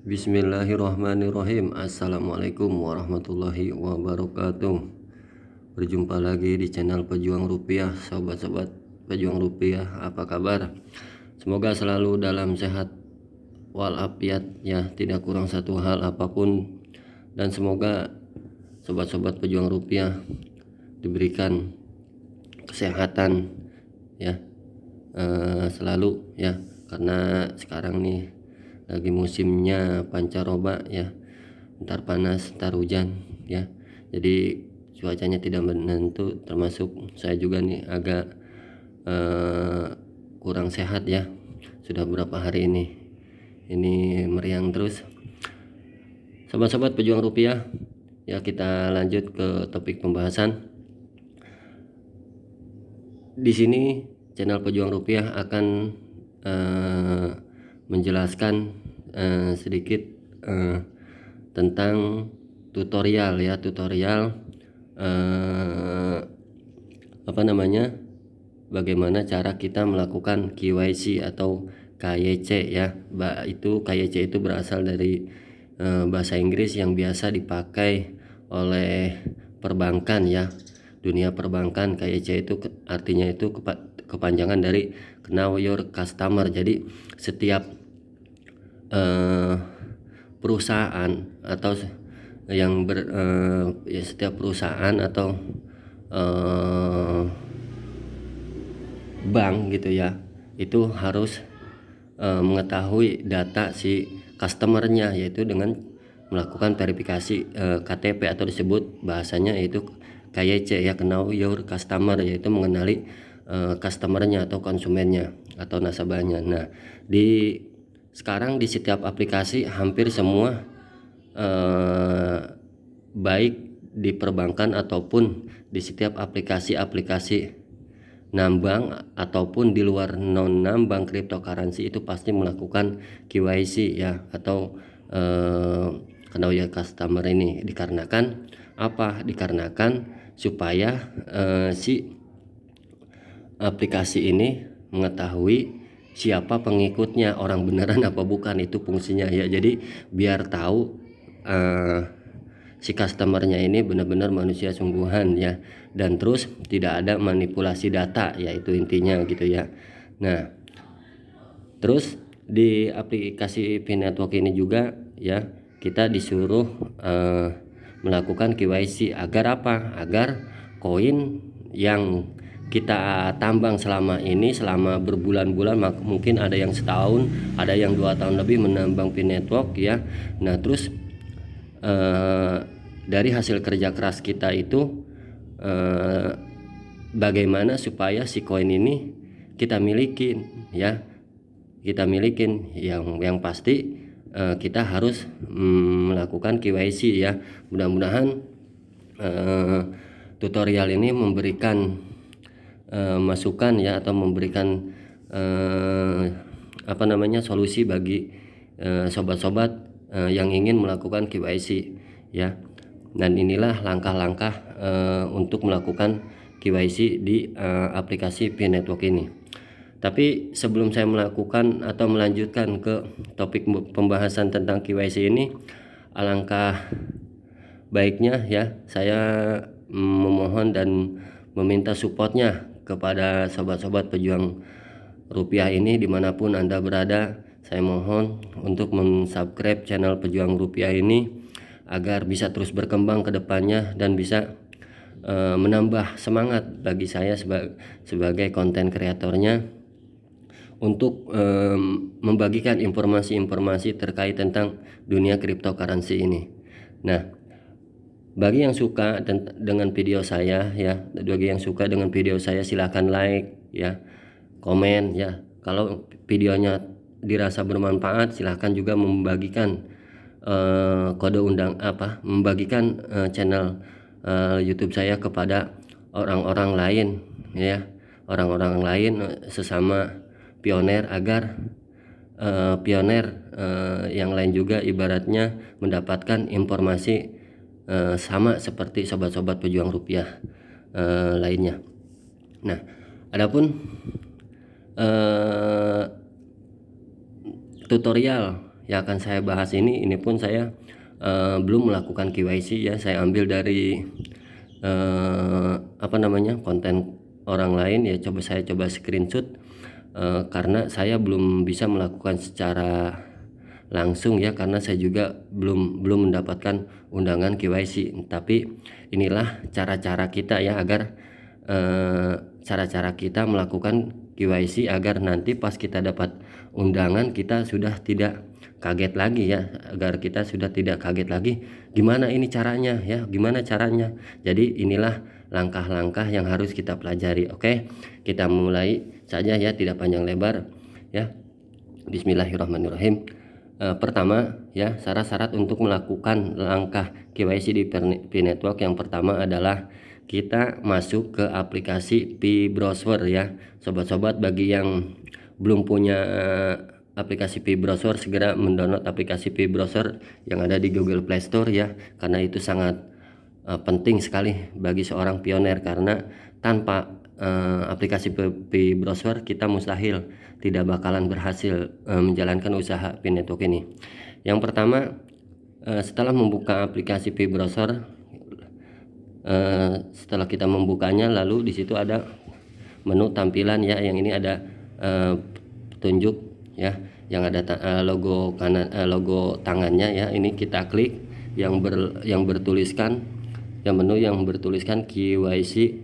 Bismillahirrahmanirrahim. Assalamualaikum warahmatullahi wabarakatuh. Berjumpa lagi di channel Pejuang Rupiah. Sobat-sobat Pejuang Rupiah, apa kabar? Semoga selalu dalam sehat walafiat ya, tidak kurang satu hal apapun. Dan semoga sobat-sobat Pejuang Rupiah diberikan kesehatan ya, selalu ya, karena sekarang nih lagi musimnya pancaroba ya, ntar panas ntar hujan ya, jadi cuacanya tidak menentu, termasuk saya juga nih agak kurang sehat ya, sudah beberapa hari ini meriang terus. Sobat-sobat Pejuang Rupiah ya, kita lanjut ke topik pembahasan. Di sini channel Pejuang Rupiah akan menjelaskan sedikit tentang tutorial ya, bagaimana cara kita melakukan KYC atau KYC ya. KYC itu berasal dari bahasa Inggris yang biasa dipakai oleh perbankan ya, dunia perbankan. KYC itu artinya itu kepanjangan dari Know Your Customer. Jadi setiap perusahaan atau setiap perusahaan atau bank gitu ya, itu harus mengetahui data si customernya, yaitu dengan melakukan verifikasi KTP atau disebut bahasanya yaitu KYC ya, Know Your Customer, yaitu mengenali customernya atau konsumennya atau nasabahnya. Nah, sekarang di setiap aplikasi hampir semua baik di perbankan ataupun di setiap aplikasi nambang ataupun di luar non nambang cryptocurrency itu pasti melakukan KYC ya, atau Know Your Customer ini. Dikarenakan apa? Dikarenakan supaya si aplikasi ini mengetahui siapa pengikutnya, orang beneran apa bukan, itu fungsinya ya. Jadi biar tahu si customernya ini benar-benar manusia sungguhan ya, dan terus tidak ada manipulasi data ya, itu intinya gitu ya. Nah, terus di aplikasi P-Network ini juga ya, kita disuruh melakukan KYC agar apa? Agar koin yang kita tambang selama berbulan-bulan, mungkin ada yang setahun, ada yang 2 tahun lebih menambang P-Network ya. Nah, terus dari hasil kerja keras kita itu bagaimana supaya si koin ini kita milikin ya, yang pasti kita harus melakukan KYC ya. Mudah-mudahan tutorial ini memberikan masukan ya, atau memberikan solusi bagi sobat-sobat yang ingin melakukan KYC ya. Dan inilah langkah-langkah untuk melakukan KYC di aplikasi P-Network ini. Tapi sebelum saya melakukan atau melanjutkan ke topik pembahasan tentang KYC ini, alangkah baiknya ya, saya memohon dan meminta supportnya kepada sobat-sobat Pejuang Rupiah ini dimanapun Anda berada. Saya mohon untuk mensubscribe channel Pejuang Rupiah ini agar bisa terus berkembang ke depannya dan bisa menambah semangat bagi saya sebagai konten kreatornya untuk membagikan informasi-informasi terkait tentang dunia cryptocurrency ini. Nah, bagi yang suka dengan video saya ya, silahkan like ya, komen ya. Kalau videonya dirasa bermanfaat, silahkan juga membagikan membagikan channel YouTube saya kepada orang-orang lain ya, orang-orang lain sesama pioner, agar pioner yang lain juga ibaratnya mendapatkan informasi sama seperti sobat-sobat Pejuang Rupiah lainnya. Nah, adapun tutorial yang akan saya bahas ini pun saya belum melakukan KYC ya. Saya ambil dari konten orang lain ya. Saya coba screenshot karena saya belum bisa melakukan secara langsung ya, karena saya juga belum mendapatkan undangan KYC. Tapi inilah cara-cara kita ya, agar cara-cara kita melakukan KYC agar nanti pas kita dapat undangan kita sudah tidak kaget lagi ya, agar kita sudah tidak kaget lagi gimana ini caranya ya, gimana caranya. Jadi inilah langkah-langkah yang harus kita pelajari. Oke, kita mulai saja ya, tidak panjang lebar ya. Bismillahirrahmanirrahim. Pertama ya, syarat-syarat untuk melakukan langkah KYC di P-Network yang pertama adalah kita masuk ke aplikasi P-Browser ya. Sobat-sobat, bagi yang belum punya aplikasi P-Browser, segera mendownload aplikasi P-Browser yang ada di Google Play Store ya, karena itu sangat penting sekali bagi seorang pioner, karena tanpa aplikasi P-Browser kita mustahil tidak bakalan berhasil menjalankan usaha P-Network ini. Yang pertama, setelah membuka aplikasi P-Browser, setelah kita membukanya, lalu di situ ada menu tampilan ya, yang ini ada petunjuk ya, yang ada logo kanan, logo tangannya ya. Ini kita klik yang bertuliskan, yang menu yang bertuliskan KYC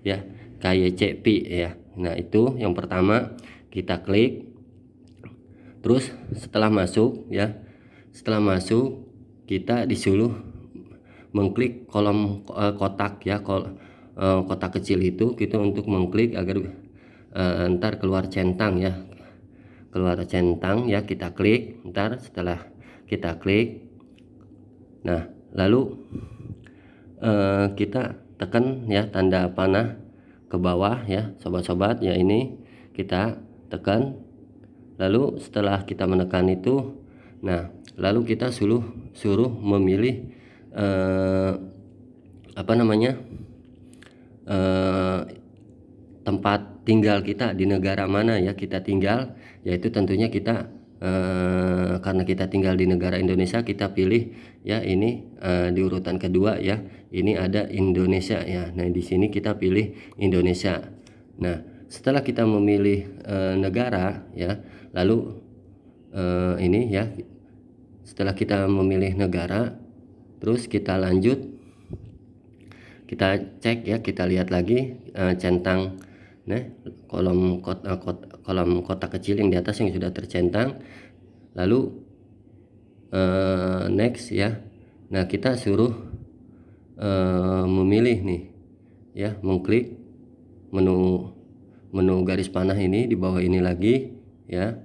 ya, KYCP ya. Nah, itu yang pertama kita klik. Terus setelah masuk ya, kita disuruh mengklik kolom kotak ya, kotak kecil itu kita untuk mengklik agar ntar keluar centang ya, kita klik. Ntar setelah kita klik, nah lalu kita tekan ya tanda panah ke bawah ya, sobat-sobat ya, ini kita tekan. Lalu setelah kita menekan itu, nah lalu kita suruh memilih tempat tinggal kita, di negara mana ya kita tinggal, yaitu tentunya kita karena kita tinggal di negara Indonesia, kita pilih ya ini di urutan kedua ya, ini ada Indonesia ya. Nah, di sini kita pilih Indonesia. Nah, setelah kita memilih negara ya, lalu ini ya, setelah kita memilih negara, terus kita lanjut, kita cek ya, kita lihat lagi centang, nah kolom kotak kecil yang di atas yang sudah tercentang. Lalu next ya. Nah, kita suruh memilih nih ya, mengklik menu garis panah ini di bawah ini lagi ya.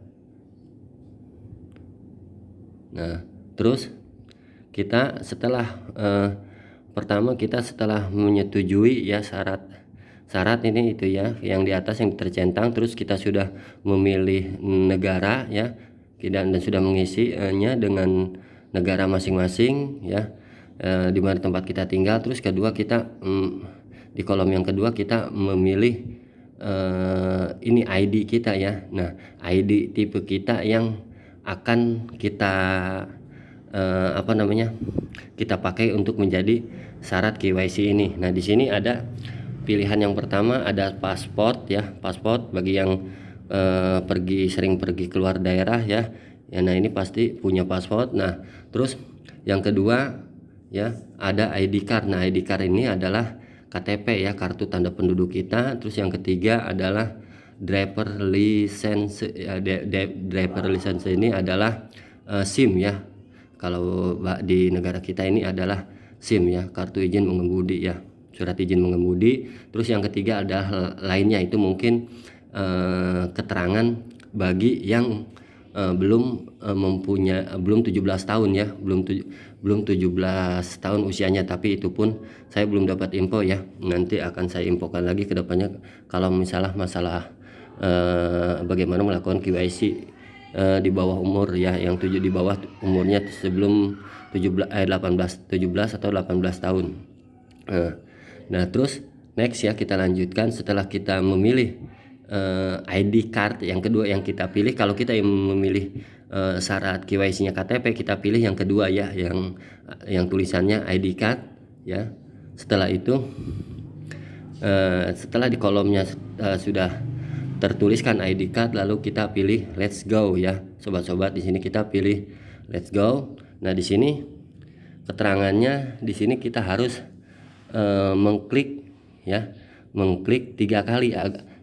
Nah, terus kita setelah pertama kita setelah menyetujui ya syarat ini itu ya, yang di atas yang tercentang, terus kita sudah memilih negara ya, dan sudah mengisinya dengan negara masing-masing ya, di mana tempat kita tinggal. Terus kedua kita di kolom yang kedua kita memilih ini ID kita ya. Nah, ID tipe kita yang akan kita kita pakai untuk menjadi syarat KYC ini. Nah, di sini ada pilihan yang pertama, ada pasport ya, pasport bagi yang sering pergi keluar daerah ya. Ya, nah ini pasti punya pasport. Nah, terus yang kedua ya, ada ID card. Nah, ID card ini adalah KTP ya, kartu tanda penduduk kita. Terus yang ketiga adalah driver license ya, driver license ini adalah SIM ya. Kalau di negara kita ini adalah SIM ya, kartu izin mengemudi ya, surat izin mengemudi. Terus yang ketiga adalah lainnya, itu mungkin keterangan bagi yang belum 17 tahun ya, belum 17 tahun usianya. Tapi itu pun saya belum dapat info ya, nanti akan saya infokan lagi ke depannya kalau misalnya masalah bagaimana melakukan KYC di bawah umur ya, yang di bawah umurnya sebelum 17 atau 18 tahun. Nah, terus next ya, kita lanjutkan. Setelah kita memilih ID card yang kedua yang kita pilih, kalau kita yang memilih syarat KYC-nya KTP, kita pilih yang kedua ya, yang tulisannya ID card ya. Setelah itu setelah di kolomnya sudah tertuliskan ID card, lalu kita pilih let's go ya sobat-sobat. Di sini kita pilih let's go. Nah di sini keterangannya, di sini kita harus mengklik ya, mengklik 3 kali.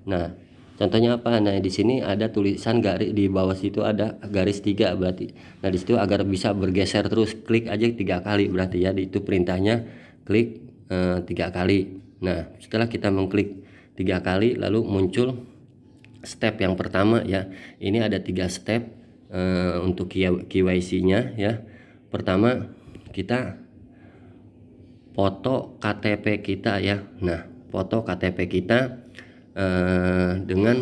Nah contohnya apa? Nah di sini ada tulisan garis, di bawah situ ada garis 3 berarti. Nah di situ agar bisa bergeser terus, klik aja 3 kali berarti ya. Itu perintahnya klik 3 kali. Nah setelah kita mengklik 3 kali, lalu muncul step yang pertama ya. Ini ada 3 step untuk KYC-nya ya. Pertama kita foto KTP kita ya. Nah foto KTP kita dengan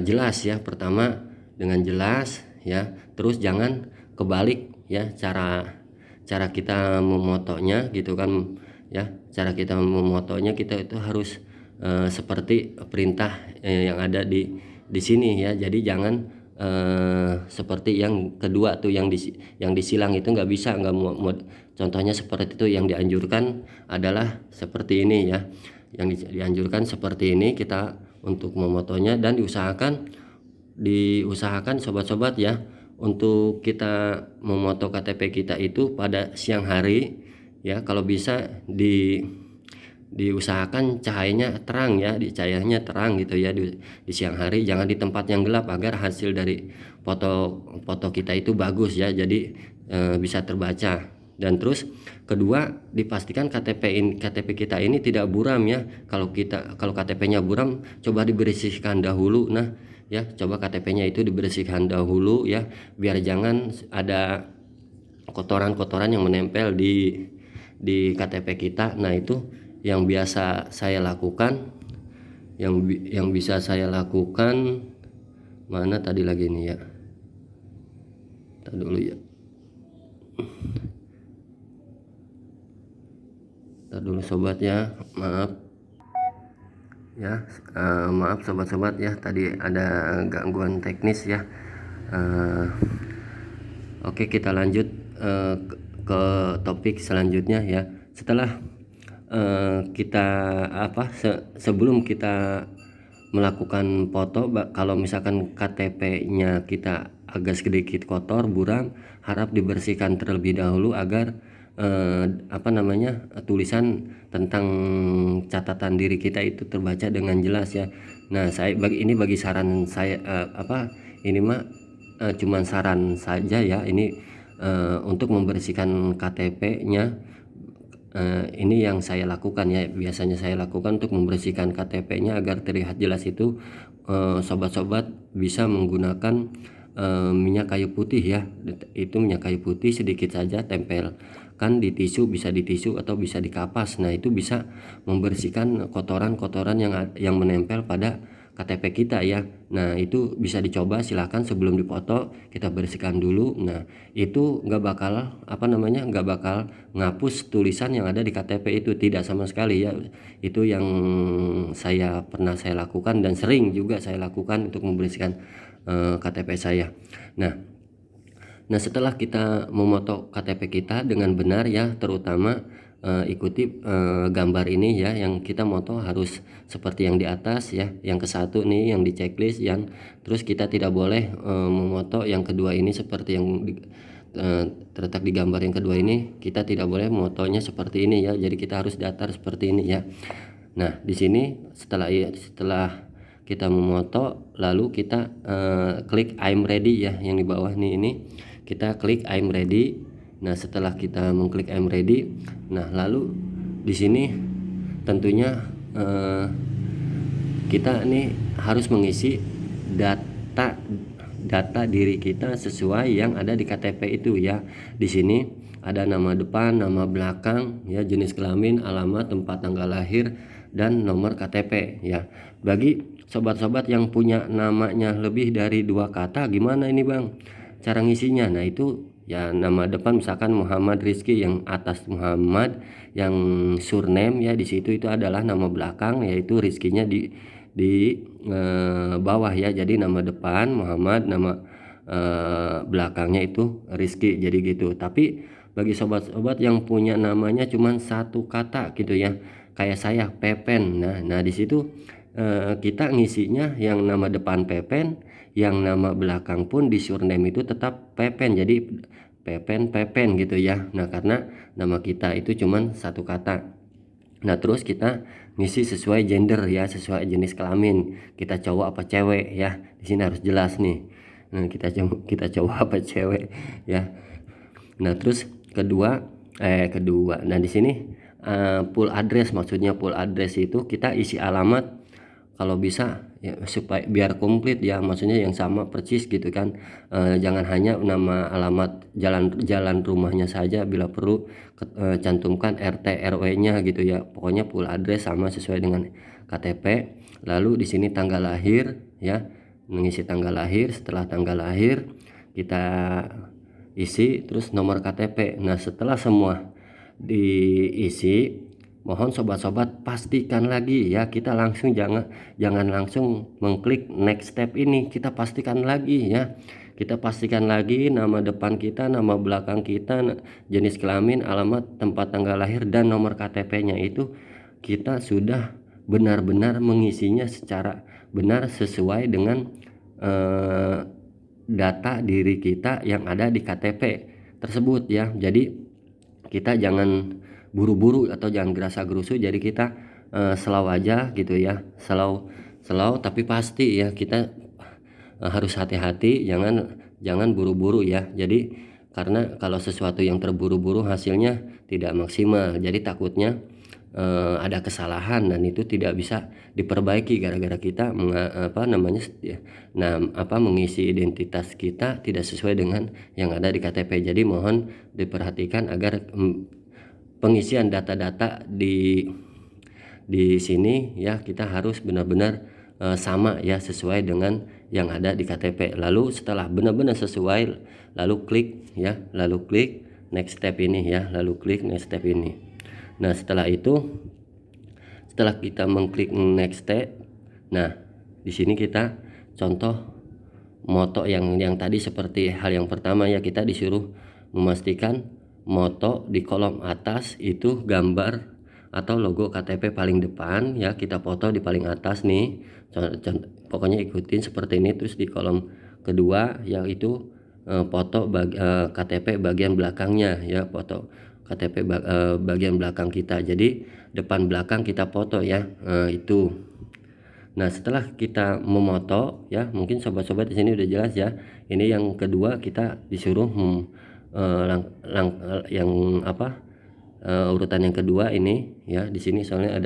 jelas ya. Pertama dengan jelas ya, terus jangan kebalik ya cara kita memotonya gitu kan ya. Cara kita memotonya, kita itu harus seperti perintah yang ada di sini ya. Jadi jangan seperti yang kedua tuh, yang disilang itu nggak bisa, nggak mau. Contohnya seperti itu. Yang dianjurkan adalah seperti ini ya. Yang dianjurkan seperti ini kita untuk memotonya, dan diusahakan sobat-sobat ya, untuk kita memoto KTP kita itu pada siang hari ya. Kalau bisa diusahakan cahayanya terang ya, cahayanya terang gitu ya di siang hari, jangan di tempat yang gelap, agar hasil dari foto kita itu bagus ya, jadi bisa terbaca. Dan terus kedua, dipastikan KTP kita ini tidak buram ya. Kalau KTP-nya buram, coba dibersihkan dahulu. Nah ya, coba KTP-nya itu dibersihkan dahulu ya, biar jangan ada kotoran-kotoran yang menempel di KTP kita. Nah itu yang biasa saya lakukan, yang bisa saya lakukan. Mana tadi lagi nih ya, kita dulu ya, kita dulu sobat ya, maaf ya, maaf sobat-sobat ya, tadi ada gangguan teknis ya. Oke, kita lanjut ke topik selanjutnya ya. Setelah kita sebelum kita melakukan foto, kalau misalkan KTP-nya kita agak sedikit kotor, buram, harap dibersihkan terlebih dahulu agar tulisan tentang catatan diri kita itu terbaca dengan jelas ya. Nah bagi saran saya, ini mah cuman saran saja ya, ini untuk membersihkan KTP-nya. Ini yang saya lakukan ya, biasanya saya lakukan untuk membersihkan KTP-nya agar terlihat jelas itu. Sobat-sobat bisa menggunakan minyak kayu putih ya. Itu minyak kayu putih sedikit saja, tempelkan di tisu, bisa di tisu atau bisa di kapas. Nah itu bisa membersihkan kotoran-kotoran yang menempel pada KTP kita ya. Nah itu bisa dicoba, silahkan sebelum dipoto kita bersihkan dulu. Nah itu nggak bakal ngapus tulisan yang ada di KTP itu, tidak sama sekali ya. Itu yang pernah saya lakukan dan sering juga saya lakukan untuk membersihkan KTP saya. Nah setelah kita memoto KTP kita dengan benar ya, terutama ikuti gambar ini ya, yang kita moto harus seperti yang di atas ya. Yang ke-1 nih yang di checklist, yang terus kita tidak boleh memoto yang kedua ini seperti yang terletak di gambar yang kedua ini. Kita tidak boleh motonya seperti ini ya, jadi kita harus datar seperti ini ya. Nah di sini setelah kita memoto, lalu kita klik I'm ready ya, yang di bawah nih, ini kita klik I'm ready. Nah setelah kita mengklik I'm ready, nah lalu di sini tentunya kita nih harus mengisi data diri kita sesuai yang ada di KTP itu ya. Di sini ada nama depan, nama belakang ya, jenis kelamin, alamat, tempat tanggal lahir, dan nomor KTP ya. Bagi sobat-sobat yang punya namanya lebih dari 2 kata, gimana ini Bang cara ngisinya? Nah itu ya, nama depan misalkan Muhammad Rizky, yang atas Muhammad, yang surname ya di situ itu adalah nama belakang, yaitu Rizkynya di bawah ya. Jadi nama depan Muhammad, nama belakangnya itu Rizky, jadi gitu. Tapi bagi sobat-sobat yang punya namanya cuman satu kata gitu ya, kayak saya Pepen, nah di situ kita ngisinya yang nama depan Pepen, yang nama belakang pun di surname itu tetap Pepen, jadi Pepen gitu ya. Nah karena nama kita itu cuman satu kata. Nah terus kita ngisi sesuai gender ya, sesuai jenis kelamin, kita cowok apa cewek ya, di sini harus jelas nih. Nah kita cowok apa cewek ya. Nah terus kedua, nah di sini full address, maksudnya full address itu kita isi alamat kalau bisa ya, supaya biar komplit ya, maksudnya yang sama persis gitu kan. Jangan hanya nama alamat jalan rumahnya saja, bila perlu cantumkan RT RW-nya gitu ya. Pokoknya full address sama sesuai dengan KTP. Lalu di sini tanggal lahir ya, mengisi tanggal lahir. Setelah tanggal lahir kita isi terus nomor KTP. Nah setelah semua diisi, mohon sobat-sobat pastikan lagi ya, kita langsung jangan langsung mengklik next step ini, kita pastikan lagi ya. Kita pastikan lagi nama depan kita, nama belakang kita, jenis kelamin, alamat, tempat tanggal lahir, dan nomor KTP-nya itu kita sudah benar-benar mengisinya secara benar sesuai dengan data diri kita yang ada di KTP tersebut ya. Jadi kita jangan buru-buru atau jangan gerasa-gerusu, jadi kita slow aja gitu ya, slow tapi pasti ya. Kita harus hati-hati, jangan buru-buru ya. Jadi karena kalau sesuatu yang terburu-buru hasilnya tidak maksimal, jadi takutnya ada kesalahan dan itu tidak bisa diperbaiki gara-gara kita mengisi identitas kita tidak sesuai dengan yang ada di KTP. Jadi mohon diperhatikan agar pengisian data-data di sini ya, kita harus benar-benar sama ya, sesuai dengan yang ada di KTP. Lalu setelah benar-benar sesuai, lalu klik next step ini ya, Nah setelah itu, setelah kita mengklik next step, nah di sini kita contoh moto yang tadi seperti hal yang pertama ya, kita disuruh memastikan moto di kolom atas itu gambar atau logo KTP paling depan ya, kita foto di paling atas nih. Pokoknya ikutin seperti ini. Terus di kolom kedua yaitu foto KTP bagian belakangnya ya, foto KTP bagian belakang kita. Jadi depan belakang kita foto ya, itu. Nah setelah kita memoto ya, mungkin sobat-sobat di sini udah jelas ya. Ini yang kedua, kita disuruh urutan yang kedua ini ya. Di sini soalnya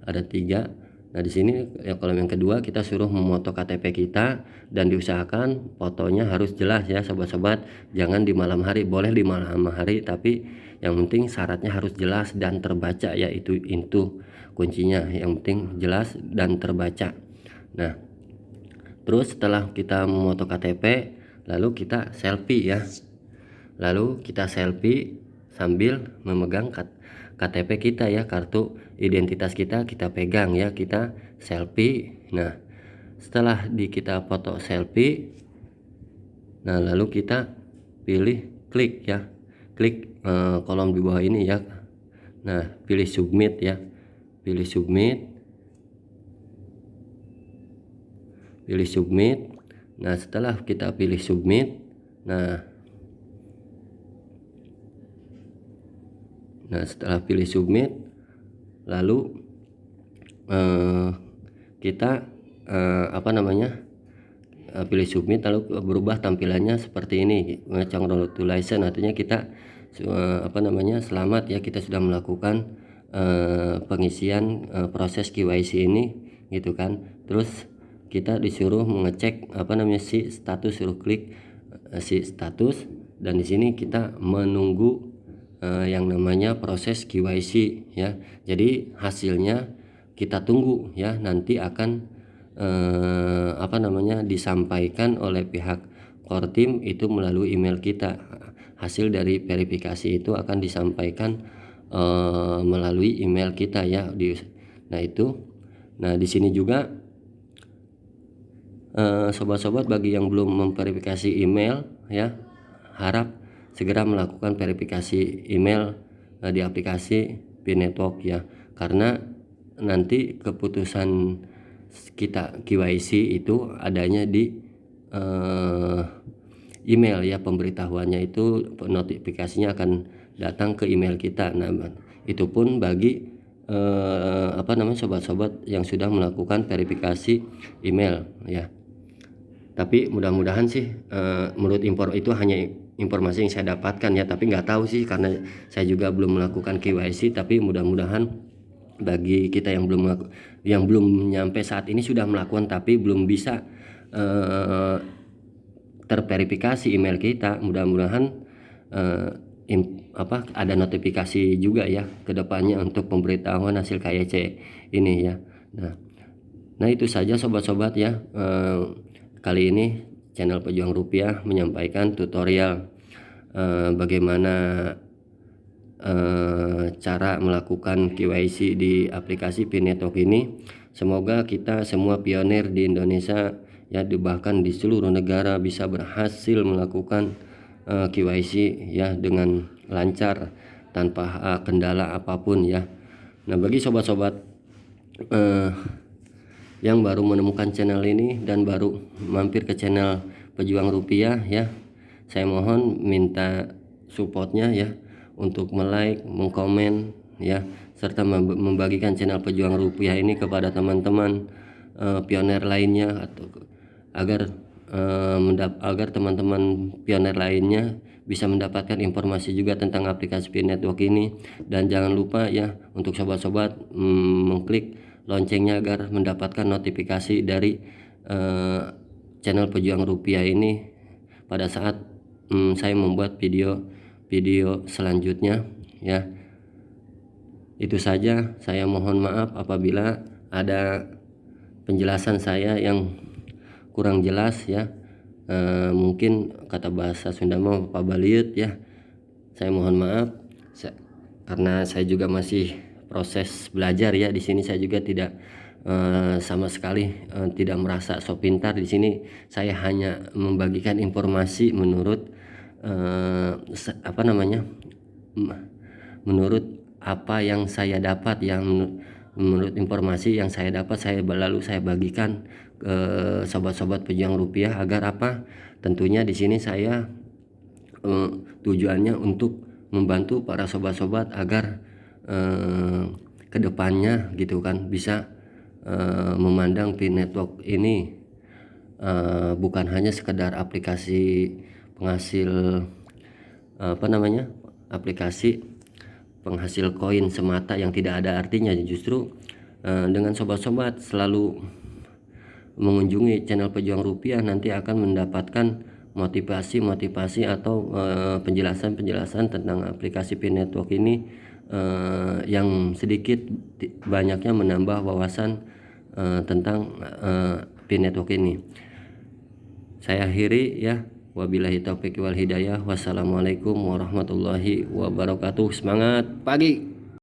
ada 3. Nah di sini ya, kolom yang kedua kita suruh memoto KTP kita, dan diusahakan fotonya harus jelas ya sobat-sobat. Jangan di malam hari, boleh di malam hari, tapi yang penting syaratnya harus jelas dan terbaca ya, itu kuncinya. Yang penting jelas dan terbaca. Nah terus setelah kita memoto KTP, lalu kita selfie ya. Lalu kita selfie sambil memegang KTP kita ya, kartu identitas kita pegang ya, kita selfie. Nah setelah kita foto selfie, nah lalu kita pilih klik kolom di bawah ini ya. Nah pilih submit ya, pilih submit. Nah setelah kita pilih submit, nah setelah pilih submit, lalu kita pilih submit, lalu berubah tampilannya seperti ini, congratulations, artinya kita selamat ya, kita sudah melakukan pengisian proses KYC ini gitu kan. Terus kita disuruh mengecek si status, suruh klik si status, dan di sini kita menunggu yang namanya proses KYC ya. Jadi hasilnya kita tunggu ya, nanti akan disampaikan oleh pihak Kortim itu melalui email kita. Hasil dari verifikasi itu akan disampaikan melalui email kita ya. Nah di sini juga sobat-sobat bagi yang belum memverifikasi email ya, harap segera melakukan verifikasi email di aplikasi P-Network ya, karena nanti keputusan kita KYC itu adanya di email ya, pemberitahuannya itu notifikasinya akan datang ke email kita. Nah, itu pun bagi sobat-sobat yang sudah melakukan verifikasi email ya. Tapi mudah-mudahan sih menurut itu hanya informasi yang saya dapatkan ya, tapi nggak tahu sih karena saya juga belum melakukan KYC. Tapi mudah-mudahan bagi kita yang belum nyampe saat ini sudah melakukan tapi belum bisa terverifikasi email kita, mudah-mudahan ada notifikasi juga ya ke depannya untuk pemberitahuan hasil KYC ini ya. Nah itu saja sobat-sobat ya, kali ini channel Pejuang Rupiah menyampaikan tutorial bagaimana cara melakukan KYC di aplikasi P-Network ini. Semoga kita semua pionir di Indonesia ya, bahkan di seluruh negara bisa berhasil melakukan KYC ya dengan lancar tanpa kendala apapun ya. Nah bagi sobat-sobat yang baru menemukan channel ini dan baru mampir ke channel Pejuang Rupiah ya, saya mohon minta supportnya ya untuk like, mengkomen ya, serta membagikan channel Pejuang Rupiah ini kepada teman-teman pionir lainnya, atau agar teman-teman pionir lainnya bisa mendapatkan informasi juga tentang aplikasi P-Network ini. Dan jangan lupa ya untuk sobat-sobat mengklik loncengnya agar mendapatkan notifikasi dari channel Pejuang Rupiah ini pada saat saya membuat video selanjutnya ya. Itu saja, saya mohon maaf apabila ada penjelasan saya yang kurang jelas ya, mungkin kata bahasa Sunda mah pabaliut ya, saya mohon maaf karena saya juga masih proses belajar ya. Di sini saya juga tidak sama sekali tidak merasa sok pintar. Di sini saya hanya membagikan informasi menurut menurut apa yang saya dapat, menurut informasi yang saya dapat, lalu saya bagikan ke sobat-sobat Pejuang Rupiah agar tentunya di sini saya tujuannya untuk membantu para sobat-sobat agar kedepannya gitu kan bisa memandang P-Network ini bukan hanya sekedar aplikasi penghasil aplikasi penghasil koin semata yang tidak ada artinya. Justru dengan sobat-sobat selalu mengunjungi channel Pejuang Rupiah nanti akan mendapatkan motivasi atau penjelasan tentang aplikasi P-Network ini yang sedikit banyaknya menambah wawasan tentang P-Network ini. Saya akhiri ya, wabillahi taufiq wal hidayah. Wassalamualaikum warahmatullahi wabarakatuh. Semangat pagi.